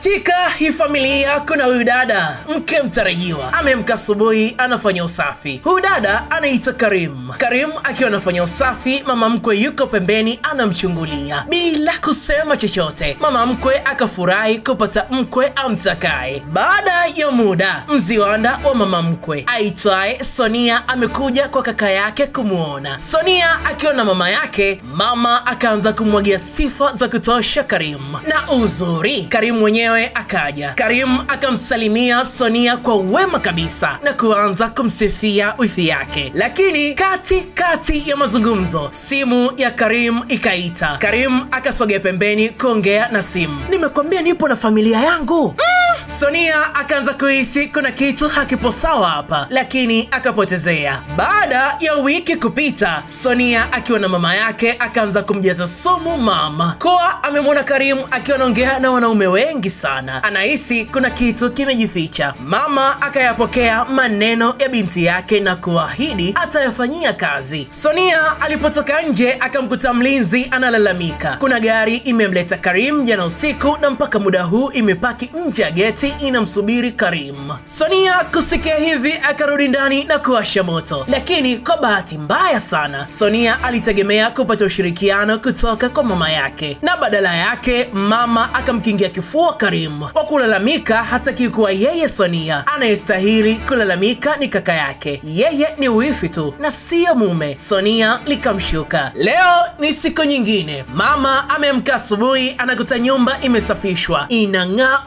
Katika hii familia kuna huyu dada, mke mtarajiwa. Amemka asubuhi anafanya usafi. Huyu dada anaitwa Karim. Karim akiwa anafanya usafi, mama mkwe yuko pembeni anamchungulia bila kusema chochote. Mama mkwe akafurahi kupata mkwe amtakaye. Baada ya muda, mziwanda wa mama mkwe aitwaye Sonia amekuja kwa kaka yake kumuona. Sonia akiwa na mama yake, mama akaanza kumwagia sifa za kutosha Karim. Na uzuri, Karim mwenyewe akaja. Karim akamsalimia Sonia kwa wema kabisa na kuanza kumsifia wifi yake. Lakini kati ya mazungumzo, simu ya Karim ikaita. Karim akasogea pembeni kuongea na simu. Nimekwambia nipo na familia yangu. Sonia akaanza kuhisi kuna kitu hakipo sawa hapa, lakini akapotezea. Baada ya wiki kupita, Sonia akiwa na mama yake akaanza kumjaza sumu mama kuwa amemwona Karim akiwa anaongea na wanaume wengi sana. Anahisi kuna kitu kimejificha. Mama akayapokea maneno ya binti yake na kuahidi atayafanyia kazi. Sonia alipotoka nje akamkuta mlinzi analalamika. Kuna gari imemleta Karim jana usiku na mpaka muda huu imepaki nje ya geti inamsubiri Karim. Sonia kusikia hivi akarudi ndani na kuwasha moto. Lakini kwa bahati mbaya sana, Sonia alitegemea kupata ushirikiano kutoka kwa mama yake, na badala yake mama akamkingia kifua Karim kwa kulalamika hataki kuwa yeye Sonia. Anayestahili kulalamika ni kaka yake. Yeye ni wifi tu na sio mume. Sonia likamshuka. Leo ni siku nyingine. Mama amemka asubuhi anakuta nyumba imesafishwa, inang'aa.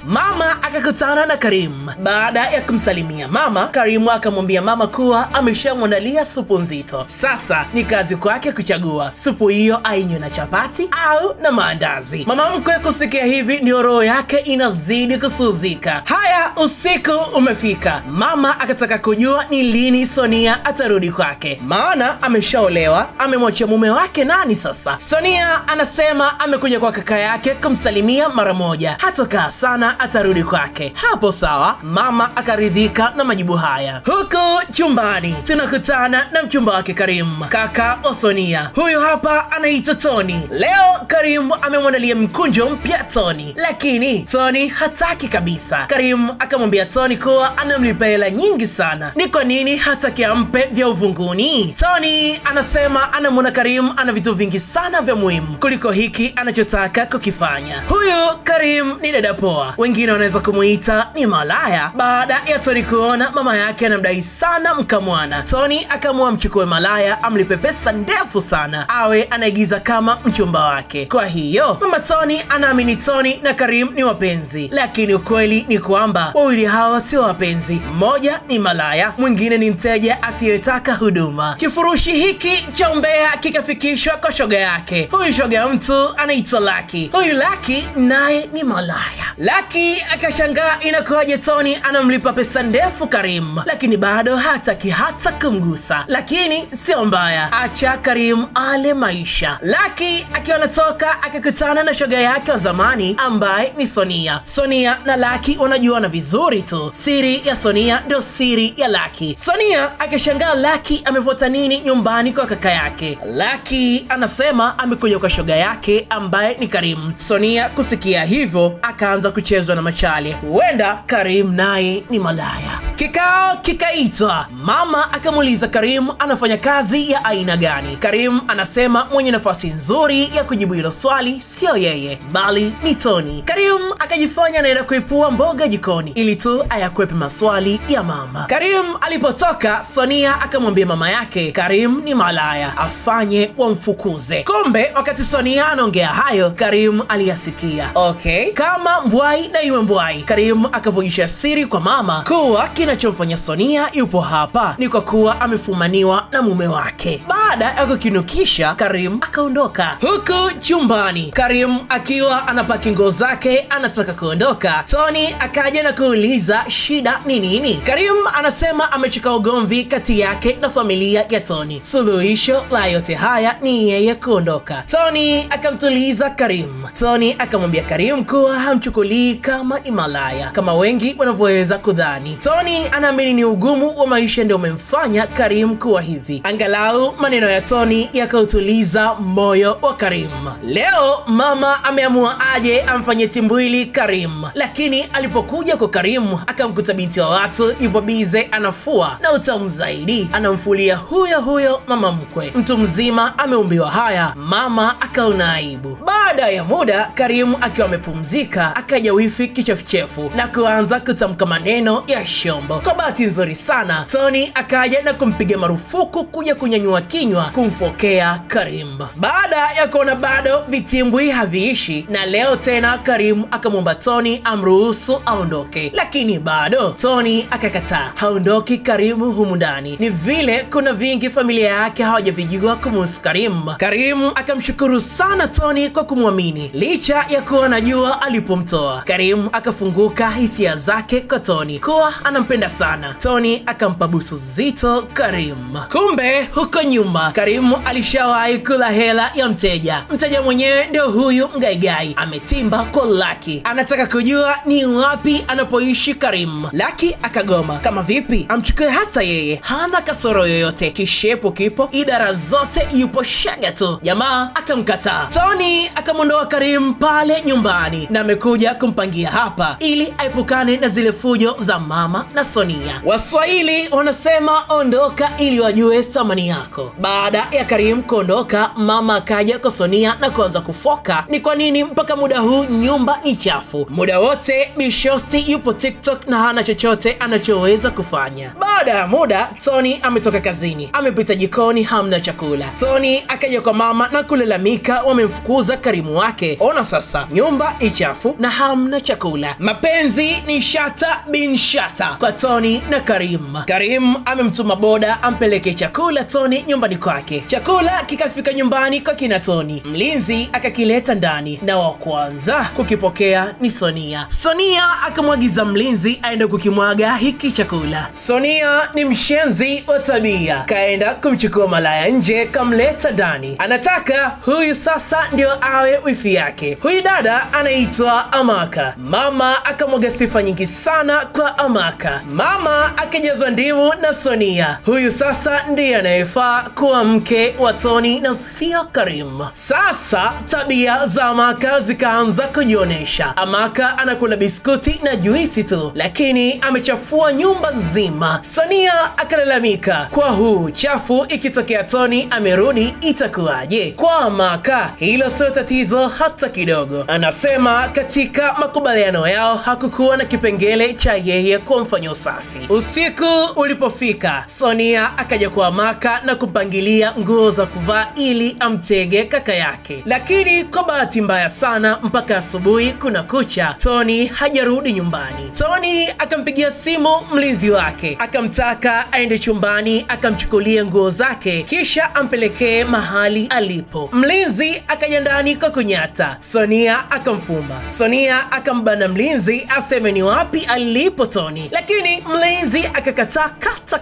Mama akakutana na Karim. Baada ya kumsalimia mama, Karim akamwambia mama kuwa ameshamwandalia supu nzito. Sasa ni kazi kwake kuchagua supu hiyo ainywe na chapati au na maandazi. Mama mkwe kusikia hivi ndio roho yake inazidi kusuzika. Haya, usiku umefika. Mama akataka kujua ni lini Sonia atarudi kwake, maana ameshaolewa. Amemwachia mume wake nani sasa? Sonia anasema amekuja kwa kaka yake kumsalimia mara moja, hatokaa sana atarudi kwake. Hapo sawa, mama akaridhika na majibu haya. Huku chumbani tunakutana na mchumba wake Karim, kaka wa Sonia. Huyu hapa anaitwa Tony. Leo Karim amemwandalia mkunjo mpya Tony, lakini Tony hataki kabisa. Karim akamwambia Tony kuwa anamlipa hela nyingi sana, ni kwa nini hataki ampe vya uvunguni? Tony anasema anamwona Karim ana vitu vingi sana vya muhimu kuliko hiki anachotaka kukifanya. Huyu Karim ni dada poa, wengine wanaweza kumuita ni malaya. Baada ya Tony kuona mama yake anamdai sana mkamwana, Tony akamua mchukue malaya amlipe pesa ndefu sana awe anaigiza kama mchumba wake. Kwa hiyo mama Tony anaamini Tony na Karim ni wapenzi, lakini ukweli ni kwamba wawili hawa sio wapenzi. Mmoja ni malaya, mwingine ni mteja asiyetaka huduma. Kifurushi hiki cha umbea kikafikishwa kwa shoga yake. Huyu shoga mtu anaitwa Lucky. Huyu Lucky naye ni malaya. Lucky akashangaa inakuwaje Tony anamlipa pesa ndefu Karim, lakini bado hataki hata kumgusa. Lakini sio mbaya, acha Karim ale maisha. Lucky akiwa anatoka akakutana na shoga yake wa zamani ambaye ni Sonia. Sonia na Lucky wanajuana vizuri tu. Siri ya Sonia ndio siri ya Lucky. Sonia akashangaa Lucky amefuata nini nyumbani kwa kaka yake. Lucky anasema amekuja kwa shoga yake ambaye ni Karim. Sonia kusikia hivyo akaanza kuchezwa na machale. Huenda Karim naye ni malaya. Kikao kikaitwa. Mama akamuuliza Karim anafanya kazi ya aina gani. Karim anasema mwenye nafasi nzuri ya kujibu hilo swali sio yeye, bali ni Tony. Karim akajifanya anaenda kuipua mboga jikoni ili tu ayakwepe maswali ya mama. Karim alipotoka, Sonia akamwambia mama yake Karim ni malaya, afanye wamfukuze. Kumbe wakati Sonia anaongea hayo, Karim aliyasikia. Okay, kama mbwai na iwe mbwai. Karim akavugisha siri kwa mama kuwa kinachomfanya Sonia yupo hapa ni kwa kuwa amefumaniwa na mume wake. Baada ya kukinukisha, Karim akaondoka. Huku chumbani, Karim akiwa anapaki nguo zake anataka kuondoka, Tony akaja na kuuliza shida ni nini. Karim anasema amechoka ugomvi kati yake na familia ya Tony. Suluhisho la yote haya ni yeye kuondoka. Tony akamtuliza Karim. Tony akamwambia Karim kuwa hamchukulii kama ni malaya kama wengi wanavyoweza kudhani. Tony Tony anaamini ni ugumu wa maisha ndio umemfanya Karim kuwa hivi. Angalau maneno ya Tony yakautuliza moyo wa Karim. Leo mama ameamua aje amfanye timbwili Karim, lakini alipokuja kwa Karim akamkuta binti wa watu yupo bize anafua, na utamu zaidi anamfulia huyo mama mkwe. Mtu mzima ameumbiwa haya, mama akaona aibu. Baada ya muda Karim akiwa amepumzika, akaja wifi kichefuchefu na kuanza kutamka maneno ya shombo. Kwa bahati nzuri sana Tony akaja na kumpiga marufuku kuja kunyanyua kinywa kumfokea Karim. Baada ya kuona bado vitimbwi haviishi, na leo tena Karim akamwomba Tony amruhusu aondoke, lakini bado Tony akakataa. Haondoki Karim humu ndani, ni vile kuna vingi familia yake hawajavijua kumuhusu Karim. Karim akamshukuru sana Tony kwa kumwamini licha ya kuwa anajua alipomtoa. Karim akafunguka hisia zake kwa Tony kuwa anampenda sana. Tony akampa busu zito Karim. Kumbe huko nyuma Karim alishawahi kula hela ya mteja. Mteja mwenyewe ndio huyu mgaigai, ametimba kwa Lucky. Anataka kujua ni wapi anapoishi Karim. Lucky akagoma. Kama vipi amchukue hata yeye, hana kasoro yoyote, kishepo kipo, idara zote yupo shaga tu. Jamaa akamkataa. Tony akamondoa Karim pale nyumbani na amekuja kumpangia hapa ili aepukane na zile fujo za mama na Sonia. Waswahili wanasema ondoka ili wajue thamani yako. Baada ya Karim kuondoka, mama akaja kwa Sonia na kuanza kufoka ni kwa nini mpaka muda huu nyumba ni chafu. Muda wote Bishosti yupo TikTok na hana chochote anachoweza kufanya. Baada ya muda Tony ametoka kazini, amepita jikoni, hamna chakula. Tony akaja kwa mama na kulalamika wamemfukuza Karim wake. Ona sasa, nyumba ni chafu na hamna chakula. Mapenzi ni shata bin shata kwa Tony na Karim. Karim amemtuma boda ampeleke chakula Tony nyumbani kwake. Chakula kikafika nyumbani kwa kina Tony. Mlinzi akakileta ndani na wa kwanza kukipokea ni Sonia. Sonia akamwagiza mlinzi aende kukimwaga hiki chakula. Sonia ni mshenzi wa tabia, kaenda kumchukua malaya nje kamleta ndani. Anataka huyu sasa ndio awe wifi yake. Huyu dada anaitwa Amaka. Mama akamwaga sifa nyingi sana kwa Amaka. Mama akajazwa ndimu na Sonia. Huyu sasa ndiye anayefaa kuwa mke wa Tony na sio Karim. Sasa tabia za Amaka zikaanza kujionesha. Amaka anakula biskuti na juisi tu, lakini amechafua nyumba nzima. Sonia akalalamika kwa huu chafu, ikitokea Tony amerudi itakuwaje? Kwa Amaka hilo sio tatizo hata kidogo. Anasema katika makubaliano yao hakukuwa na kipengele cha yeye kuwa mfanya usafi. Usiku ulipofika, Sonia akaja kwa Amaka na kumpangilia nguo za kuvaa ili amtege kaka yake. Lakini kwa bahati mbaya sana, mpaka asubuhi kuna kucha Tony hajarudi nyumbani. Tony akampigia simu mlinzi wake, akamtaka aende chumbani akamchukulie nguo zake kisha ampelekee mahali alipo. Mlinzi akaja ndani kwa kunyata. Sonia akamfuma. Sonia akambana mlinzi aseme ni wapi alipo Tony, lakini mlinzi akakataa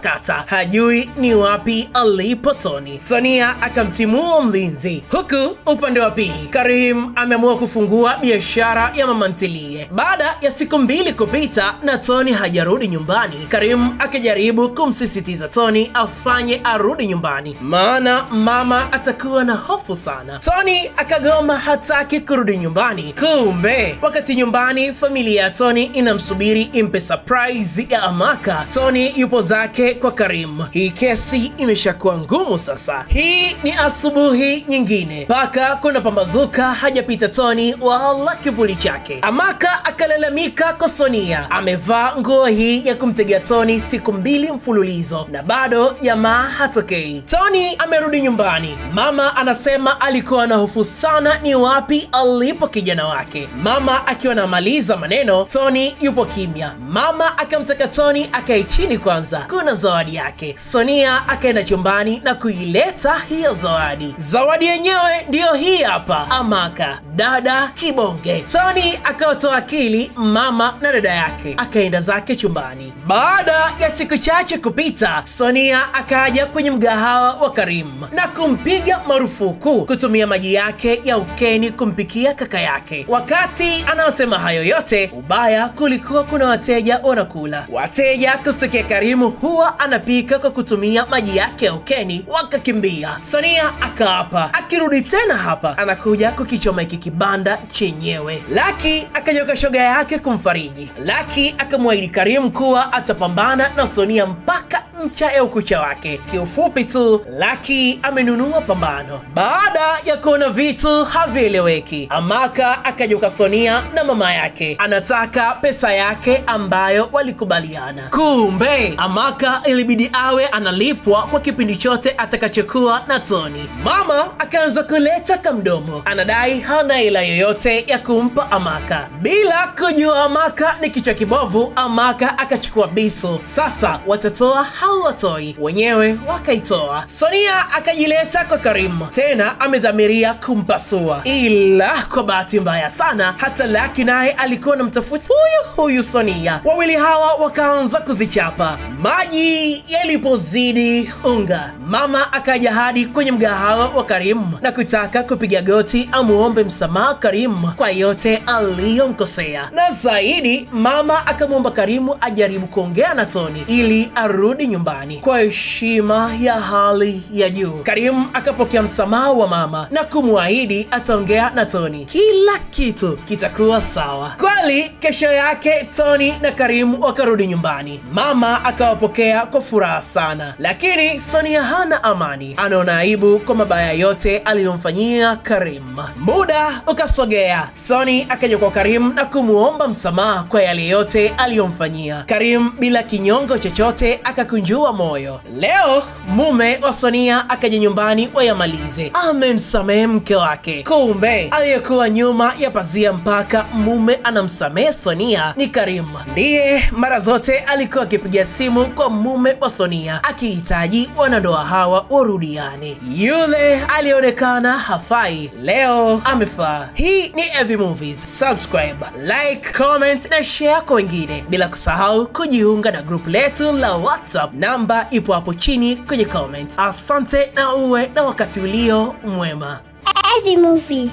kata, hajui ni wapi alipo Tony. Sonia akamtimua mlinzi. Huku upande wa pili Karim ameamua kufungua biashara ya mama ntilie. Baada ya siku 2 kupita na Tony hajarudi nyumbani, Karim akajaribu kumsisitiza Tony afanye arudi nyumbani, maana mama atakuwa na hofu sana. Tony akagoma, hataki kurudi nyumbani. Kumbe wakati nyumbani familia ya Tony inamsubiri impe surprise ya Amaka, Tony yupo zake kwa Karim. Hii kesi imeshakuwa ngumu sasa. Hii ni asubuhi nyingine, paka kuna pambazuka hajapita Tony wala kivuli chake. Amaka akalalamika kwa Sonia, amevaa nguo hii ya kumtegea Tony siku 2 mfululizo na bado jamaa hatokei. Tony amerudi nyumbani. Mama anasema alikuwa na hofu sana ni wapi alipo kijana wake. Mama akiwa anamaliza maneno, Tony yupo kimya. Mama akamtaka Tony akae chini kwanza, kuna zawadi yake. Sonia akaenda chumbani na kuileta hiyo zawadi. Zawadi yenyewe ndiyo hii hapa, Amaka, dada kibonge. Tony akatoa akili, mama na dada yake akaenda zake chumbani. Baada ya siku chache kupita, Sonia akaja kwenye mgahawa wa Karim na kumpiga marufuku kutumia maji yake ya ukeni kumpikia kaka yake. Wakati anayosema hayo yote, ubaya kulikuwa kuna wateja wanakula. Wateja kusikia Karimu huwa anapika kwa kutumia maji yake ya ukeni, wakakimbia. Sonia akaapa akirudi tena hapa anakuja kukichoma hiki kibanda chenyewe. Lucky akaja kwa shoga yake kumfariji. Lucky akamwahidi Karimu kuwa atapambana na Sonia mpaka ncha ya ukucha wake. Kiufupi tu, Lucky amenunua pambano. Baada ya kuona vitu havieleweki, Amaka akaja kwa Sonia na mama yake, anataka pesa yake ambayo walikubaliana. Kumbe Amaka ilibidi awe analipwa kwa kipindi chote atakachokuwa na Tony. Mama akaanza kuleta kamdomo, anadai hana hela yoyote ya kumpa Amaka. Bila kujua Amaka ni kichwa kibovu, Amaka akachukua biso. Sasa watatoa hawatoi, wenyewe wakaitoa. Sonia akajileta kwa Karimu, tena amedhamiria kumpasua. Ila kwa bahati mbaya sana, hata Lucky naye alikuwa anamtafuta huyu Sonia. Wawili hawa wakaanza kuzichapa. Maji yalipozidi unga, mama akaja hadi kwenye mgahawa wa Karimu na kutaka kupiga goti amuombe msamaha Karimu kwa yote aliyomkosea. Na zaidi, mama akamwomba Karimu ajaribu kuongea na Tony ili arudi nyumbani kwa heshima ya hali ya juu. Karimu akapokea msamaha wa mama na kumwahidi ataongea na Tony, kila kitu kitakuwa sawa. Kweli kesho yake Tony na Karimu wakarudi nyumbani. Mama akawapokea kwa furaha sana, lakini Sonia hana amani. Anaona aibu kwa mabaya yote aliyomfanyia Karimu. Muda ukasogea. Sonia akaja kwa Karimu na kumuomba msamaha kwa yale yote aliyomfanyia. Karimu bila kinyongo chochote akakunjua moyo. Leo mume wa Sonia akaja nyumbani wayamalize. Amemsamehe mke wake. Kumbe aliyekuwa nyuma ya pazia mpaka mume anamsamehe Sonia ni Karimu. Ndiye mara zote alikuwa akipiga simu kwa mume wa Sonia akihitaji wanandoa hawa warudiane. Yule alionekana hafai, leo amefaa. Hii ni Heavy Movies. Subscribe, like, comment na share kwa wengine, bila kusahau kujiunga na group letu la WhatsApp. Namba ipo hapo chini kwenye comment. Asante na uwe na wakati ulio mwema. Heavy Movies.